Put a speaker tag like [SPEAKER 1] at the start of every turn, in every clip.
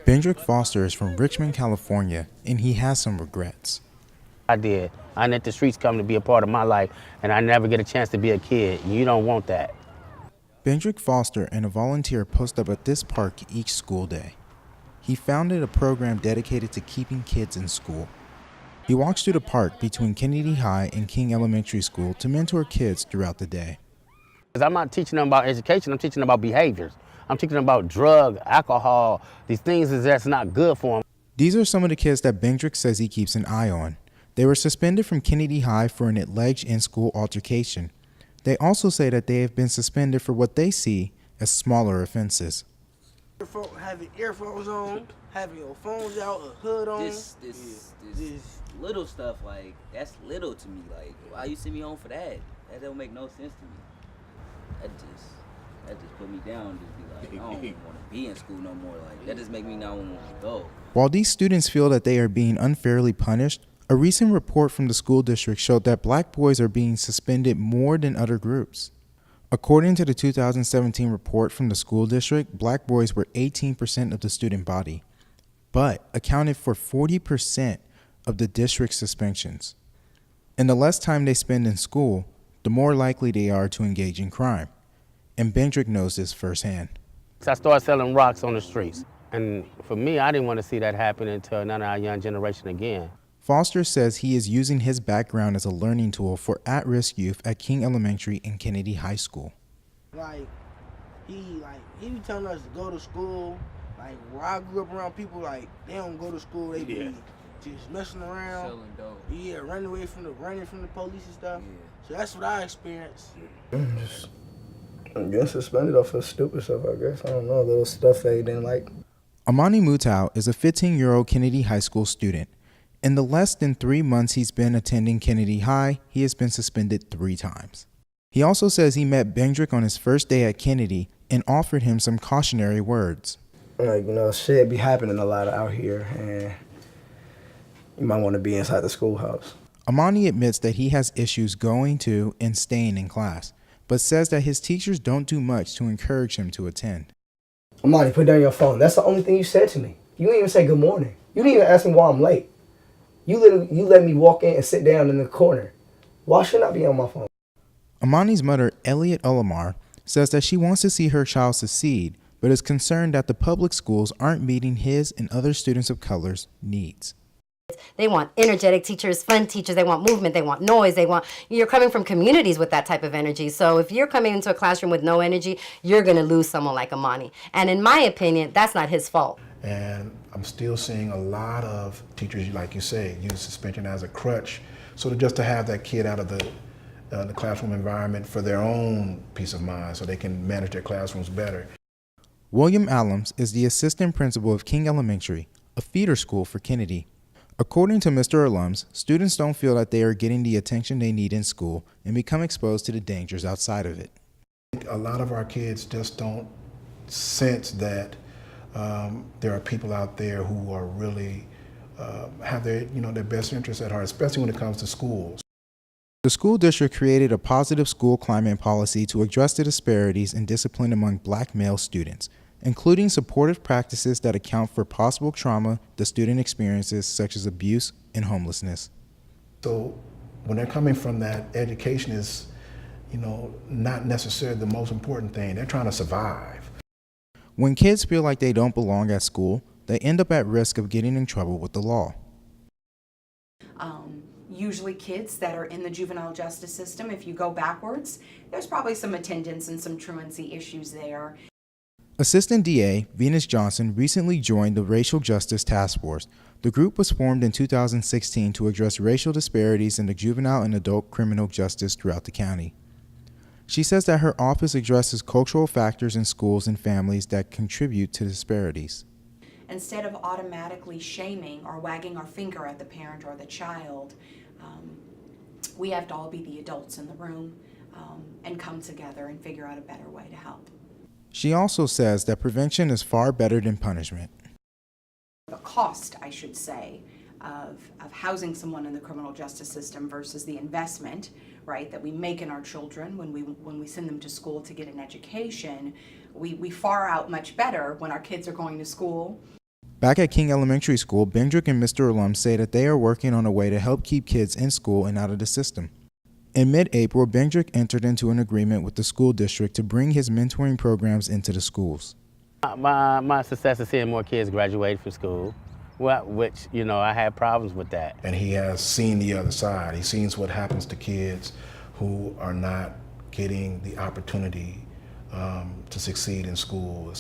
[SPEAKER 1] Bendrick Foster is from Richmond, California, and he has some regrets.
[SPEAKER 2] I did. I let the streets come to be a part of my life, and I never get a chance to be a kid. You don't want that.
[SPEAKER 1] Bendrick Foster and a volunteer post up at this park each school day. He founded a program dedicated to keeping kids in school. He walks through the park between Kennedy High and King Elementary School to mentor kids throughout the day.
[SPEAKER 2] Because I'm not teaching them about education, I'm teaching them about behaviors. I'm teaching them about drug, alcohol, these things that's not good for them.
[SPEAKER 1] These are some of the kids that Bendrick says he keeps an eye on. They were suspended from Kennedy High for an alleged in-school altercation. They also say that they have been suspended for what they see as smaller offenses.
[SPEAKER 3] Having earphones on, having your phones out, a hood on.
[SPEAKER 4] This little stuff, like, that's little to me. Like, why you send me home for that? That don't make no sense to me. That just put me down. Just be like, I don't want to be in school no more. Like, that just make me not want to go.
[SPEAKER 1] While these students feel that they are being unfairly punished, a recent report from the school district showed that black boys are being suspended more than other groups. According to the 2017 report from the school district, black boys were 18% of the student body, but accounted for 40% of the district's suspensions. And the less time they spend in school, the more likely they are to engage in crime. And Bendrick knows this firsthand.
[SPEAKER 2] So I started selling rocks on the streets. And for me, I didn't want to see that happen to none of our young generation again.
[SPEAKER 1] Foster says he is using his background as a learning tool for at-risk youth at King Elementary and Kennedy High School.
[SPEAKER 3] He be telling us to go to school. Like, where I grew up around people, like, they don't go to school. They be just messing around.
[SPEAKER 4] Selling dope.
[SPEAKER 3] Yeah, running from the police and stuff. Yeah. So that's what I experienced.
[SPEAKER 5] Just get suspended off of stupid stuff, I guess. I don't know, little stuff they didn't like.
[SPEAKER 1] Amani Mutau is a 15-year-old Kennedy High School student. In the less than 3 months he's been attending Kennedy High, he has been suspended 3 times. He also says he met Bendrick on his first day at Kennedy and offered him some cautionary words.
[SPEAKER 5] Like, shit be happening a lot out here, and you might want to be inside the schoolhouse.
[SPEAKER 1] Amani admits that he has issues going to and staying in class, but says that his teachers don't do much to encourage him to attend.
[SPEAKER 5] Amani, put down your phone. That's the only thing you said to me. You didn't even say good morning. You didn't even ask me why I'm late. You let me walk in and sit down in the corner. Why should I be on my phone?
[SPEAKER 1] Amani's mother, Elliot Olamar, says that she wants to see her child succeed, but is concerned that the public schools aren't meeting his and other students of color's needs.
[SPEAKER 6] They want energetic teachers, fun teachers, they want movement, they want noise, you're coming from communities with that type of energy. So if you're coming into a classroom with no energy, you're gonna lose someone like Amani. And in my opinion, that's not his fault.
[SPEAKER 7] And I'm still seeing a lot of teachers, like you say, use suspension as a crutch, so just to have that kid out of the classroom environment for their own peace of mind, so they can manage their classrooms better.
[SPEAKER 1] William Allums is the assistant principal of King Elementary, a feeder school for Kennedy. According to Mr. Allums, students don't feel that they are getting the attention they need in school and become exposed to the dangers outside of it.
[SPEAKER 7] A lot of our kids just don't sense that there are people out there who are really have their best interests at heart, especially when it comes to schools.
[SPEAKER 1] The school district created a positive school climate policy to address the disparities in discipline among black male students, including supportive practices that account for possible trauma the student experiences, such as abuse and homelessness.
[SPEAKER 7] So when they're coming from that, education is, not necessarily the most important thing. They're trying to survive.
[SPEAKER 1] When kids feel like they don't belong at school, they end up at risk of getting in trouble with the law.
[SPEAKER 8] Usually kids that are in the juvenile justice system, if you go backwards, there's probably some attendance and some truancy issues there.
[SPEAKER 1] Assistant DA Venus Johnson recently joined the Racial Justice Task Force. The group was formed in 2016 to address racial disparities in the juvenile and adult criminal justice throughout the county. She says that her office addresses cultural factors in schools and families that contribute to disparities.
[SPEAKER 8] Instead of automatically shaming or wagging our finger at the parent or the child, we have to all be the adults in the room and come together and figure out a better way to help.
[SPEAKER 1] She also says that prevention is far better than punishment.
[SPEAKER 8] The cost, I should say, of housing someone in the criminal justice system versus the investment right, that we make in our children when we send them to school to get an education, we far out much better when our kids are going to school.
[SPEAKER 1] Back at King Elementary School, Bendrick and Mr. Alum say that they are working on a way to help keep kids in school and out of the system. In mid-April, Bendrick entered into an agreement with the school district to bring his mentoring programs into the schools.
[SPEAKER 2] My success is seeing more kids graduate from school, which, you know, I had problems with that.
[SPEAKER 7] And he has seen the other side. He's seen what happens to kids who are not getting the opportunity to succeed in school.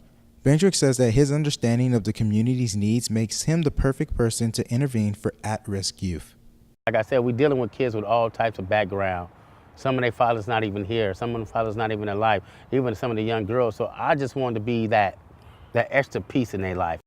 [SPEAKER 1] Bendrick says that his understanding of the community's needs makes him the perfect person to intervene for at-risk youth.
[SPEAKER 2] Like I said, we're dealing with kids with all types of background. Some of their fathers not even here. Some of their fathers not even alive. Even some of the young girls. So I just wanted to be that extra piece in their life.